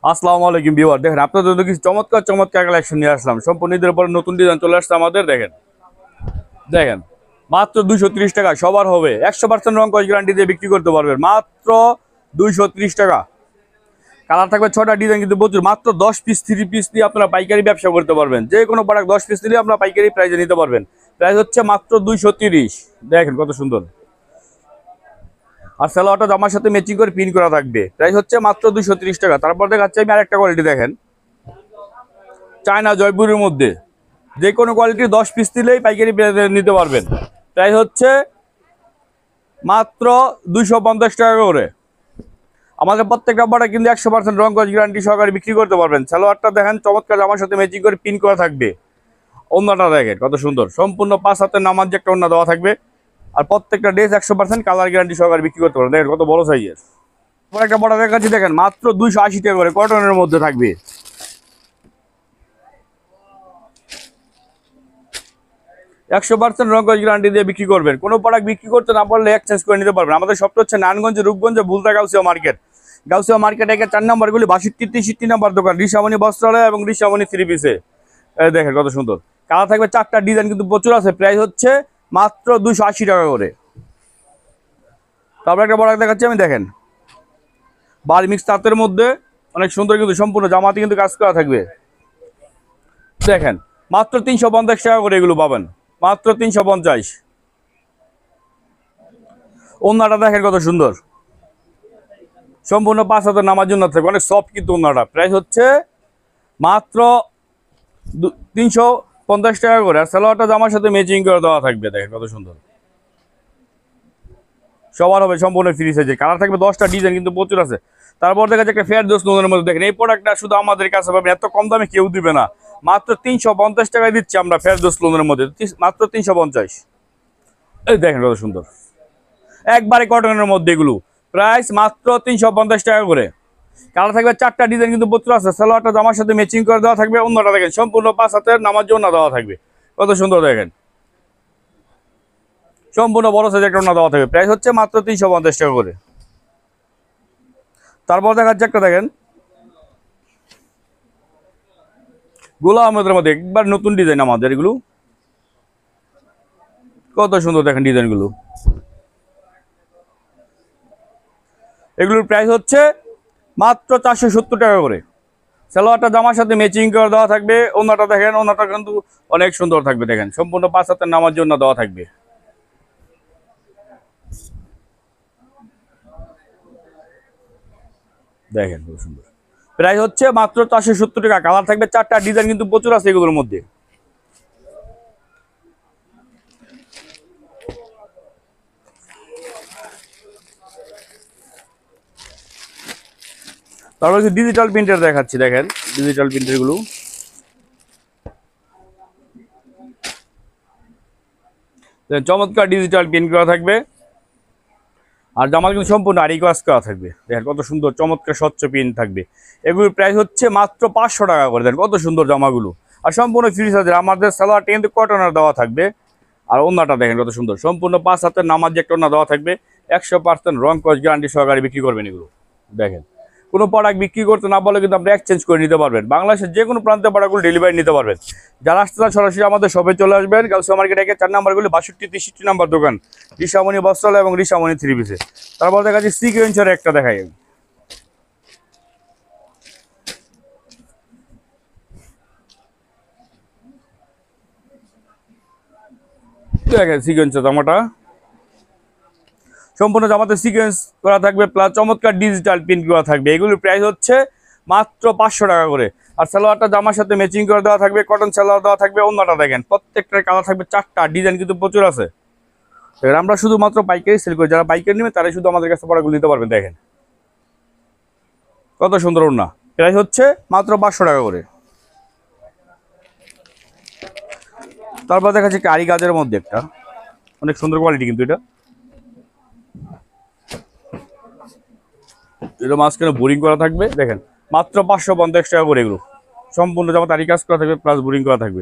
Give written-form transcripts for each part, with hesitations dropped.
আসসালামু আলাইকুম ভিউয়ার, দেখেন আপনাদের জন্য কিছু চমৎকার চমৎকার কালেকশন নিয়ে আসলাম। সম্পূর্ণ ঈদের পরে নতুন ডিজাইন চলে আসছে আমাদের। দেখেন দেখেন মাত্র 230 টাকা সবার হবে। 100% রং কস গ্যারান্টি দিয়ে বিক্রি করতে পারবেন মাত্র 230 টাকা। কালার থাকবে 6টা, ডিজাইন কিন্তু প্রচুর। মাত্র 10 পিস 3 পিস দিয়ে আপনারা পাইকারি ব্যবসা করতে পারবেন। যে কোনো প্রোডাক্ট 10 পিস দিলে আপনারা পাইকারি প্রাইসে নিতে পারবেন। প্রাইস হচ্ছে মাত্র 230। দেখেন কত সুন্দর। আর সালোয়ারটা জামার সাথে ম্যাচিং করে পিন করা থাকবে। প্রাইস হচ্ছে মাত্র 230 টাকা। তারপর দেখাচ্ছি আমি আরেকটা কোয়ালিটি। দেখেন চায়না জয়পুরের মধ্যে যে কোনো কোয়ালিটির 10 পিস দিলেই পাইকারি নিতে পারবেন। প্রাইস হচ্ছে মাত্র 250 টাকা করে। আমাদের প্রত্যেকটা প্রোডাক্ট কিন্তু 100% রং কস গ্যারান্টি সহকারে বিক্রি করতে পারবেন। সালোয়ারটা দেখেন চমৎকার, জামার সাথে ম্যাচিং করে পিন করা থাকবে। ওন্নাটা দেখেন কত সুন্দর, সম্পূর্ণ 5 হাতের নামাজ যে একটা ওন্না দেওয়া থাকবে। আর প্রত্যেকটা ড্রেস 100% কালার গ্যারান্টি সহকারে বিক্রি করতে পারবেন। দেখেন কত বড় সাইজের একটা বড় দেখাচ্ছি। দেখেন মাত্র 280 টাকা করে, কটনের মধ্যে থাকবে। 100% রং কস গ্যারান্টি দিয়ে বিক্রি করবেন। কোনো প্রোডাক্ট বিক্রি করতে না পারলে এক্সচেঞ্জ করে নিতে পারবেন। আমাদের সবটা হচ্ছে নারায়ণগঞ্জ, রূপগঞ্জে বুলতা গাউসিয়া মার্কেট। গাউসিয়া মার্কেট একে 4 নম্বরগুলি 62-63 নম্বর দোকান, ঋষামণি বস্ত্রালয় এবং ঋষামণি 3 পিসে। দেখেন কত সুন্দর কালার থাকবে। 4টা ডিজাইন কিন্তু প্রচুর আছে। প্রাইস হচ্ছে মাত্র 280 টাকা করে। তারপর একটা প্রোডাক্ট দেখাচ্ছি আমি। দেখেন বার মিক্স তাঁতের মধ্যে অনেক সুন্দর, কিন্তু সম্পূর্ণ জামাতে কিন্তু কাজ করা থাকবে। দেখেন মাত্র 350 টাকা করে এগুলো পাবেন, মাত্র 350। ওন্নাটা দেখেন কত সুন্দর, সম্পূর্ণ 5 হাতের নামার জন্য থাকবে, অনেক সফট কিন্তু ওন্নাটা। প্রাইস হচ্ছে মাত্র 350 টাকা করে। আর সালোয়ারটা জামার সাথে ম্যাচিং করে দেওয়া থাকবে। দেখেন কত সুন্দর, সবার হবে সম্পূর্ণ ফ্রি সাইজের। কালার থাকবে 10টা, ডিজাইন কিন্তু প্রচুর আছে। তারপর দেখা যাচ্ছে একটা ফেরদৌস লোনের মধ্যে। দেখেন এই প্রোডাক্টটা শুধু আমাদের কাছে পাবেন, এত কম দামে কেউ দিবে না। মাত্র 350 টাকায় দিচ্ছি আমরা ফেরদৌস লোনের মধ্যে, মাত্র 350। এই দেখেন কত সুন্দর, একবারে কটনের মধ্যে এগুলো। প্রাইস মাত্র 350 টাকা করে। কালার থাকবে 4টা, ডিজাইন কিন্তু প্রচুর আছে। সালোয়ারটা জামার সাথে ম্যাচিং করে দেওয়া থাকবে। অন্যটা দেখেন সম্পূর্ণ 5 হাতের নামার জন্য দেওয়া থাকবে। কত সুন্দর দেখেন, সম্পূর্ণ বড় সাইজের একটা ওন্না দেওয়া থাকবে। প্রাইস হচ্ছে মাত্র 350 টাকা করে। তারপর দেখাচ্ছে একটা, দেখেন গোলাম আহমেদের মধ্যে একবার নতুন ডিজাইন আমাদের এগুলো। কত সুন্দর দেখেন ডিজাইনগুলো। এগুলোর প্রাইস হচ্ছে মাত্র 470 টাকা করে। সালোয়ারটা জামার সাথে ম্যাচিং করে দেওয়া থাকবে। ওন্নাটা দেখেন, ওন্নাটা কিন্তু অনেক সুন্দর থাকবে। দেখেন সম্পূর্ণ 5 হাতের নামার জন্য দেওয়া থাকবে। দেখেন খুব সুন্দর। প্রাইস হচ্ছে মাত্র 470 টাকা। কালার থাকবে 4টা, ডিজাইন কিন্তু প্রচুর আছে এগুলোর মধ্যে। তারপর হচ্ছে ডিজিটাল প্রিন্টার দেখাচ্ছি। দেখেন ডিজিটাল প্রিন্টার গুলো চমৎকার, ডিজিটাল প্রিন্ট করা থাকবে। আর জামা কিন্তু সম্পূর্ণ আরি কাজ করা থাকবে। দেখেন কত সুন্দর চমৎকার স্বচ্ছ প্রিন্ট থাকবে। এগুলোর প্রাইস হচ্ছে মাত্র 500 টাকা করে। দেখেন কত সুন্দর জামাগুলো, আর সম্পূর্ণ ফ্রি সাইজের। আমাদের সালোয়ারটা কিন্তু কটনের দেওয়া থাকবে। আর ওন্নাটা দেখেন কত সুন্দর, সম্পূর্ণ 5 হাতের নামাজ যে একটা ওন্না দেওয়া থাকবে। 100% রং কস গ্যারান্টি সহকারে বিক্রি করবেন এগুলো। দেখেন কোনো প্রোডাক্ট বিক্রি করতে না পারলে কিন্তু আপনি এক্সচেঞ্জ করে নিতে পারবেন। বাংলাদেশের যে কোনো প্রান্তে প্রোডাক্টগুলো ডেলিভারি নিতে পারবেন। যারা আসতে চান সরাসরি আমাদের শপে চলে আসবেন। গাউসিয়া মার্কেট একে 4 নম্বরগুলি 62-63 নম্বর দোকান, ঋষামণি বস্ত্রালয় এবং ঋষামণি 3 পিসে। তারপর দেখা যাচ্ছে সিকোয়েন্সের একটা দেখাই। দেখেন সিকোয়েন্সের জামাটা, সম্পূর্ণ জামাতে সিকোয়েন্স করা থাকবে, প্লাস চমৎকার ডিজিটাল প্রিন্ট করা থাকবে। এগুলোর প্রাইস হচ্ছে মাত্র 500 টাকা করে। আর সালোয়ারটা জামার সাথে ম্যাচিং করে দেওয়া থাকবে, কটন সালোয়ার দেওয়া থাকবে। অন্যটা দেখেন প্রত্যেকটার কালার থাকবে 4টা, ডিজাইন কিন্তু প্রচুর আছে। আমরা শুধুমাত্র পাইকারি সেল করি, যারা পাইকারি নেবে তারাই শুধু আমাদের কাছে প্রোডাক্টগুলো নিতে পারবেন। দেখেন কত সুন্দর ওন্না। প্রাইস হচ্ছে মাত্র 500 টাকা করে। তারপর দেখাচ্ছে আরি কাজের মধ্যে একটা অনেক সুন্দর কোয়ালিটি, কিন্তু এটা মাঝখানে বোরিং করা থাকবে। দেখেন মাত্র 550 টাকা করে। এগুলো সম্পূর্ণ জামা তারি কাজ করা থাকবে, প্লাস বোরিং করা থাকবে,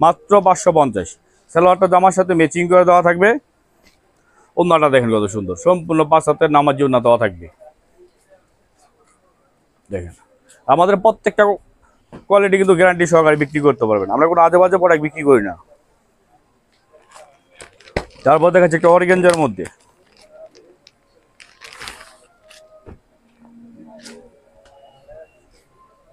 মাত্র 550। সালোয়ারটা জামার সাথে ম্যাচিং করে দেওয়া থাকবে। ওন্নাটা দেখেন কত সুন্দর, সম্পূর্ণ 5 হাতের নামার জন্য দেওয়া থাকবে। দেখেন আমাদের প্রত্যেকটা কোয়ালিটি কিন্তু গ্যারান্টি সহকারে বিক্রি করতে পারবেন, আমরা কোনো আজে বাজে প্রোডাক্ট বিক্রি করি না। তারপর দেখাচ্ছে একটা অর্গানজার মধ্যে,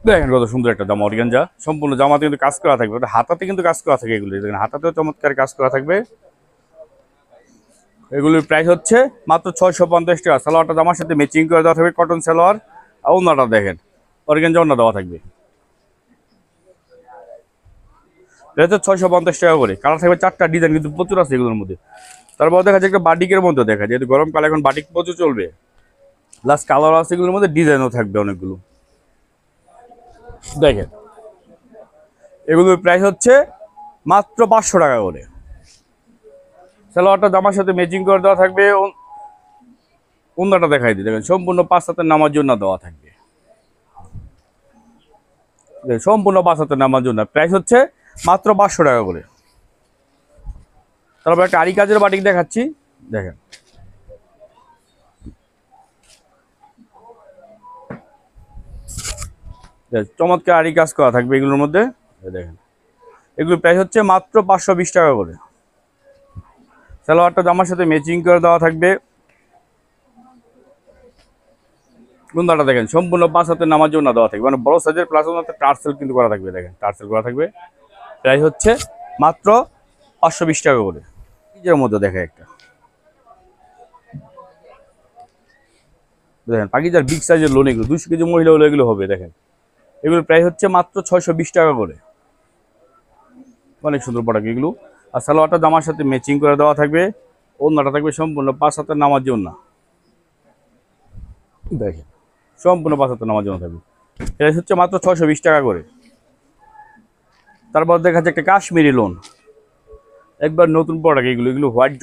দেখেন কত সুন্দর একটা জামা অর্গানজা, সম্পূর্ণ জামাতে কিন্তু কাজ করা থাকবে, হাতাতে কিন্তু কাজ করা থাকে, এগুলো দেখেন হাতাতেও চমৎকার কাজ করা থাকবে। এগুলোর প্রাইস হচ্ছে মাত্র 650 টাকা। সালোয়ারটা জামার সাথে ম্যাচিং করে দেওয়া থাকবে, কটন সালোয়ার। আর ওন্নাটা দেখেন অর্গানজা ওন্না দেওয়া থাকবে, এটা হচ্ছে 650 টাকা করে। কালার থাকবে 4টা, ডিজাইন কিন্তু প্রচুর আছে এগুলোর মধ্যে। তারপর দেখা যায় একটা বাটিকের মধ্যে, দেখা যেহেতু গরমকালে এখন বাটিক প্রচুর চলবে, প্লাস কালার আছে এগুলোর মধ্যে, ডিজাইনও থাকবে অনেকগুলো। দেখেন এগুলোর প্রাইস হচ্ছে মাত্র 500 টাকা করে। সালোয়ারটা জামার সাথে ম্যাচিং করে দেওয়া থাকবে, ওন্নাটা দেখাই দিই, দেখেন সম্পূর্ণ 5 হাতের নামার জন্য দেওয়া থাকবে, সম্পূর্ণ 5 হাতের নামার জন্য। প্রাইস হচ্ছে মাত্র 500 টাকা করে। তারপর একটা আরি কাজের বাটিক দেখাচ্ছি, দেখেন চমৎকার আরি কাজ করা থাকবে এগুলোর মধ্যে। দেখেন এগুলোর প্রাইস হচ্ছে মাত্র 520 টাকা করে। সালোয়ারটা জামার সাথে ম্যাচিং করে দেওয়া থাকবে, গুন্দাটা দেখেন সম্পূর্ণ 5 হাতের নামার জন্য দেওয়া থাকবে, মানে বড় সাইজের, প্লাস ওনাতে টার্সেল কিন্তু করা থাকবে, দেখেন টার্সেল করা থাকবে। প্রাইস হচ্ছে মাত্র 520 টাকা করে। নিজের মধ্যে দেখে একটা দেখেন পাকিজার বিগ সাইজের লোন, এগুলো 200 কেজি মহিলা হলে এগুলো হবে। দেখেন এগুলোর প্রাইস হচ্ছে মাত্র 620 টাকা করে, অনেক সুন্দর প্রোডাক্ট এগুলো। আর সালোয়ারটা জামার সাথে ম্যাচিং করে দেওয়া থাকবে, ওন্নাটা থাকবে সম্পূর্ণ 5 হাতের নামার জন্য, দেখেন সম্পূর্ণ 5 হাতের নামার জন্য থাকবে। প্রাইস হচ্ছে মাত্র 620 টাকা করে। তারপর দেখা যাচ্ছে একটা কাশ্মীরি লোন, একবার নতুন প্রোডাক্ট এগুলো, এগুলো হোয়াইট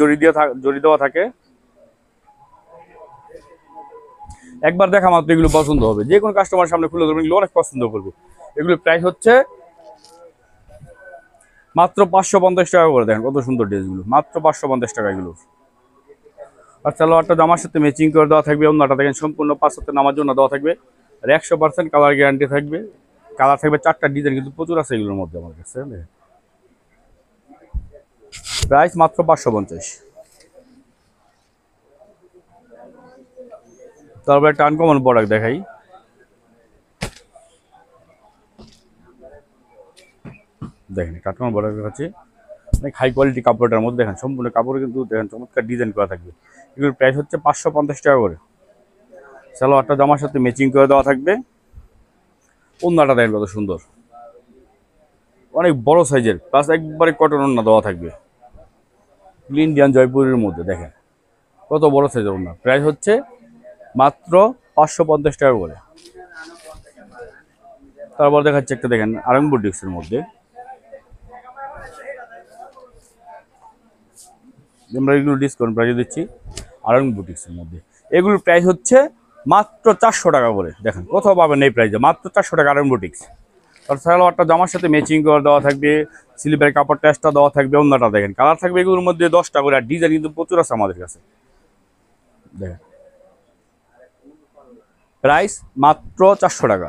জরি দেওয়া থাকে, একবার দেখা মাত্র এগুলো পছন্দ হবে, যে কোনো কাস্টমার সামনে খুলে দেবেন, এগুলো অনেক পছন্দ করবে। এগুলোর প্রাইস হচ্ছে মাত্র 550 টাকা করে। দেখেন কত সুন্দর ড্রেসগুলো, মাত্র 550 টাকা এগুলো। আর সালোয়ারটা জামার সাথে ম্যাচিং করে দেওয়া থাকবে, ওন্নাটা দেখেন সম্পূর্ণ 5 হাতের নামার জন্য দেওয়া থাকবে, আর 100% কালার গ্যারান্টি থাকবে। কালার থাকবে 4টা, ডিজাইন কিন্তু প্রচুর আছে এগুলোর মধ্যে আমার কাছে। প্রাইস মাত্র 550। তারপর একটা আনকমন প্রোডাক্ট দেখাই, দেখেন একটা আনকমন প্রোডাক্ট দেখাচ্ছি, অনেক হাই কোয়ালিটি কাপড়টার মধ্যে, দেখেন সম্পূর্ণ কাপড়ে কিন্তু দেখেন চমৎকার ডিজাইন করা থাকবে। এগুলোর প্রাইস হচ্ছে 550 টাকা করে। সালোয়ারটা জামার সাথে ম্যাচিং করে দেওয়া থাকবে, ওন্নাটা দেখেন কত সুন্দর, অনেক বড় সাইজের, প্লাস একবারে কটন ওন্না দেওয়া থাকবে, ইন্ডিয়ান জয়পুরের মধ্যে। দেখেন কত বড় সাইজের ওন্না। প্রাইস হচ্ছে মাত্র 550 টাকা করে। তারপর দেখাচ্ছে একটা, দেখেন আরং বুটিক্সের মধ্যে, আমরা এগুলো ডিসকাউন্ট প্রাইসে দিচ্ছি আরং বুটিক্সের মধ্যে। এগুলোর প্রাইস হচ্ছে মাত্র 400 টাকা করে। দেখেন কোথাও পাবেন এই প্রাইসে, মাত্র 400 টাকা আরং বুটিক্স। আর সালোয়ারটা জামার সাথে ম্যাচিং করে দেওয়া থাকবে, স্লিপের কাপড় টেস্টটা দেওয়া থাকবে, ওন্নাটা দেখেন কালার থাকবে এগুলোর মধ্যে 10টা করে, আর ডিজাইন কিন্তু প্রচুর আছে আমাদের কাছে। দেখেন প্রাইস মাত্র 400 টাকা।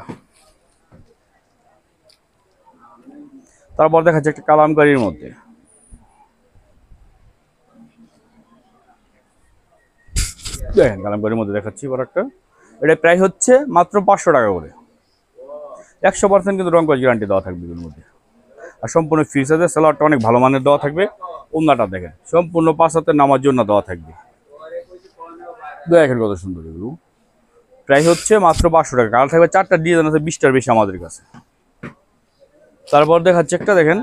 তারপর দেখাচ্ছে একটা কালামকারীর মধ্যে, দেখেন কালামকারীর মধ্যে দেখাচ্ছি প্রোডাক্টটা, এটা প্রাইস হচ্ছে মাত্র 500 টাকা করে। 100% কিন্তু রং কস গ্যারান্টি দেওয়া থাকবে এগুলোর মধ্যে। আর সম্পূর্ণ ফ্রি সাইজের, সালোয়ারটা অনেক ভালো মানের দেওয়া থাকবে, ওন্নাটা দেখেন সম্পূর্ণ 5 হাতের নামার জন্য দেওয়া থাকবে। দেখেন কত সুন্দর এগুলো। প্রাইস হচ্ছে মাত্র 500 টাকা। কালার থাকবে 4টা, ডিজাইন আছে 20টার বেশি আমাদের কাছে। তারপর দেখাচ্ছে একটা, দেখেন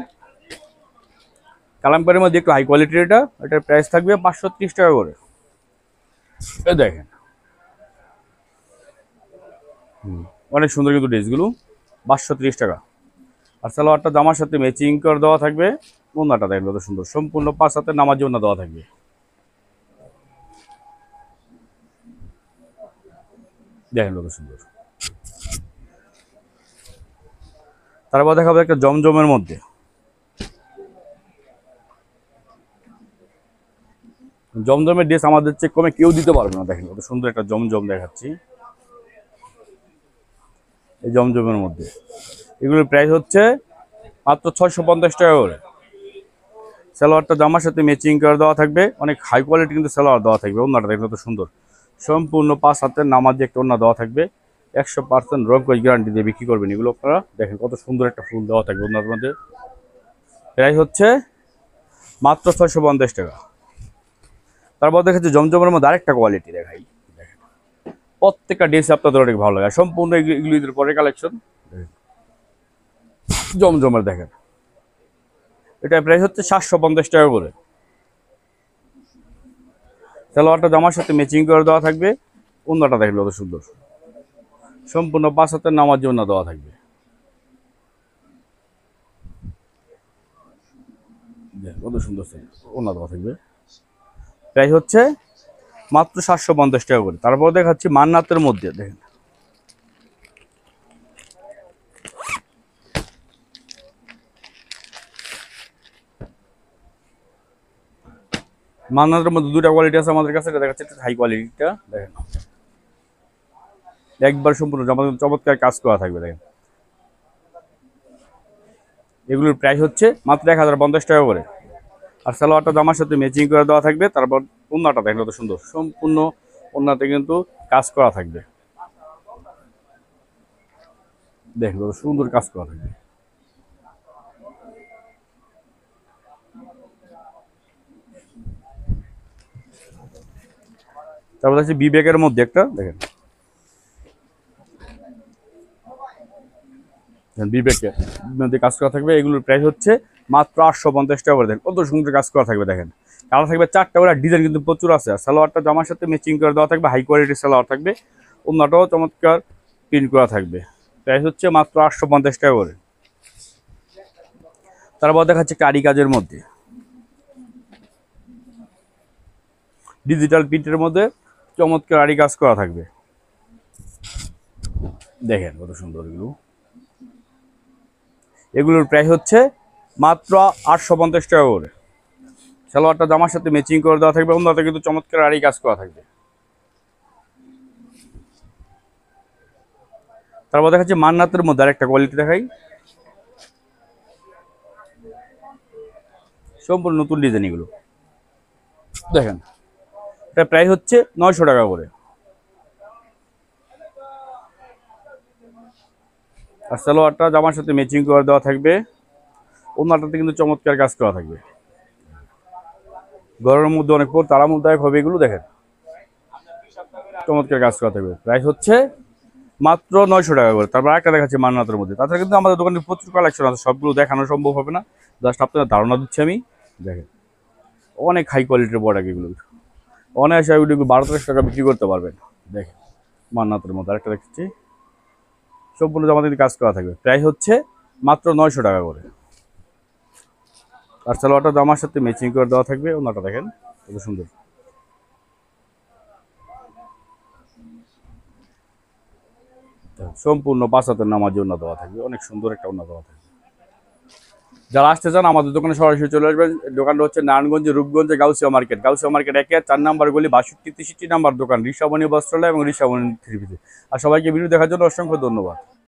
কালামকারীর মধ্যে একটু হাই কোয়ালিটির, এটার প্রাইস থাকবে 530 টাকা করে। দেখেন অনেক সুন্দর কিন্তু ড্রেসগুলো, 530 টাকা। আর সালোয়ারটা জামার সাথে ম্যাচিং করে দেওয়া থাকবে, ওন্নাটা দেখেন কত সুন্দর, সম্পূর্ণ 5 হাতের নামার জন্য দেওয়া থাকবে। দেখেন কত সুন্দর। তারপর দেখাবো একটা জমজমের মধ্যে, জমজমের ড্রেস আমাদের চেয়ে কমে কেউ দিতে পারবে না। দেখেন কত সুন্দর একটা জমজম দেখাচ্ছি, এই জমজমের মধ্যে এগুলোর প্রাইস হচ্ছে মাত্র 650 টাকা করে। সালোয়ারটা জামার সাথে ম্যাচিং করে দেওয়া থাকবে, অনেক হাই কোয়ালিটি কিন্তু সালোয়ার দেওয়া থাকবে। ওড়নাটা দেখতে কত সুন্দর, সম্পূর্ণ 5 হাতের নামাজি একটা ওড়না দেওয়া থাকবে। 100% রং কস গ্যারান্টি দিয়ে বিক্রি করবেন এগুলো আপনারা। দেখেন কত সুন্দর একটা ফুল দেওয়া থাকবে ওড়নার মধ্যে। প্রাইস হচ্ছে মাত্র 650 টাকা। তারপর দেখাচ্ছি জমজমের মধ্যে আরেকটা কোয়ালিটি দেখাই। দেখেন প্রত্যেকটা ড্রেস আপনাদের অনেক ভালো লাগে, সম্পূর্ণ এগুলো ঈদের পরে কালেকশন। জমজমের দেখেন, এটা প্রাইস হচ্ছে 750 টাকা করে। সালোয়ারটা জামার সাথে ম্যাচিং করে দেওয়া থাকবে। ওড়নাটা দেখলে কত সুন্দর, সম্পূর্ণ 5 হাতের নামাজ ওড়না দেওয়া থাকবে। কত সুন্দর ওড়না দেওয়া থাকবে। প্রাইস হচ্ছে মাত্র 750 টাকা করে। তারপর দেখাচ্ছি মান্নাতের মধ্যে। দেখেন মান্নাতের মধ্যে দুটা কোয়ালিটি আছে আমাদের কাছে। এটা দেখাচ্ছে হাই কোয়ালিটিটা। দেখেন একবার সম্পূর্ণ চমৎকার কাজ করা থাকবে। দেখেন এগুলোর প্রাইস হচ্ছে মাত্র 1050 টাকা করে। আর সালোয়ারটা জামার সাথে ম্যাচিং করে দেওয়া থাকবে। তারপর ওড়নাটা দেখেন কত সুন্দর, সম্পূর্ণ ওড়নাতে কিন্তু কাজ করা থাকবে। দেখেন কত সুন্দর কাজ করা থাকবে। তারপর হচ্ছে বিবেকের মধ্যে একটা দেখেন, বিবেকের মধ্যে কাজ করা থাকবে। এগুলোর প্রাইস হচ্ছে মাত্র 850 টাকা করে। দেখেন কত সুন্দর কাজ করা থাকবে। দেখেন কালার থাকবে 4টা করে, ডিজাইন কিন্তু প্রচুর আছে। আর সালোয়ারটা জামার সাথে ম্যাচিং করে দেওয়া থাকবে, হাই কোয়ালিটির সালোয়ার থাকবে। ওড়নাটাও চমৎকার প্রিন্ট করা থাকবে। প্রাইস হচ্ছে মাত্র 850 টাকা করে। তারপর দেখাচ্ছে কারি কাজের মধ্যে, ডিজিটাল প্রিন্টের মধ্যে চমৎকার আরি কাজ করা থাকবে। দেখেন কত সুন্দর এগুলোর প্রাইস হচ্ছে মাত্র 850 টাকা করে। সালোয়ারটা জামার সাথে ম্যাচিং করে দেওয়া থাকবে। ওড়নাতে কিন্তু চমৎকার আরি কাজ করা থাকবে। তারপর দেখাচ্ছি মান্নাতের মধ্যে আরেকটা কোয়ালিটি দেখাই, সম্পূর্ণ নতুন ডিজাইন এগুলো। দেখেন এটা প্রাইস হচ্ছে 900 টাকা করে। আর সালোয়ারটা জামার সাথে ম্যাচিং করে দেওয়া থাকবে। ওড়নাটাতে কিন্তু চমৎকার কাজ করা থাকবে। গরমের মধ্যে অনেক পর আরামদায়ক হবে এগুলো। দেখেন চমৎকার কাজ করা থাকবে। প্রাইস হচ্ছে মাত্র 900 টাকা করে। তারপর একটা দেখাচ্ছি মান্নাতের মধ্যে। তাছাড়া কিন্তু আমাদের দোকানে প্রচুর কালেকশন আছে, সবগুলো দেখানো সম্ভব হবে না, জাস্ট আপনাদের ধারণা দিচ্ছি আমি। দেখেন অনেক হাই কোয়ালিটির প্রোডাক্ট এগুলো, অনায়াসে এগুলো 12-13 টাকা বিক্রি করতে পারবেন। দেখেন মান্নাতের মধ্যে আরেকটা দেখছি, সম্পূর্ণ জামাতে কাজ করা থাকবে। প্রাইস হচ্ছে মাত্র 900 টাকা করে। আর সালোয়ারটা জামার সাথে ম্যাচিং করে দেওয়া থাকবে। ওনাটা দেখেন কত সুন্দর, সম্পূর্ণ 5 হাতের নামাজি ওড়না দেওয়া থাকবে। অনেক সুন্দর একটা ওড়না দেওয়া থাকবে। যারা আসতে চান আমাদের দোকানে সরাসরি চলে আসবেন। দোকানটা হচ্ছে নারায়ণগঞ্জে রূপগঞ্জে Gausia market. Gausia market 4 number গলি 62-63 নাম্বার দোকান, ঋষাবনী বস্ত্রালয় এবং ঋষাবনী থ্রি পিসে। আর সবাইকে ভিডিও দেখার জন্য অসংখ্য ধন্যবাদ।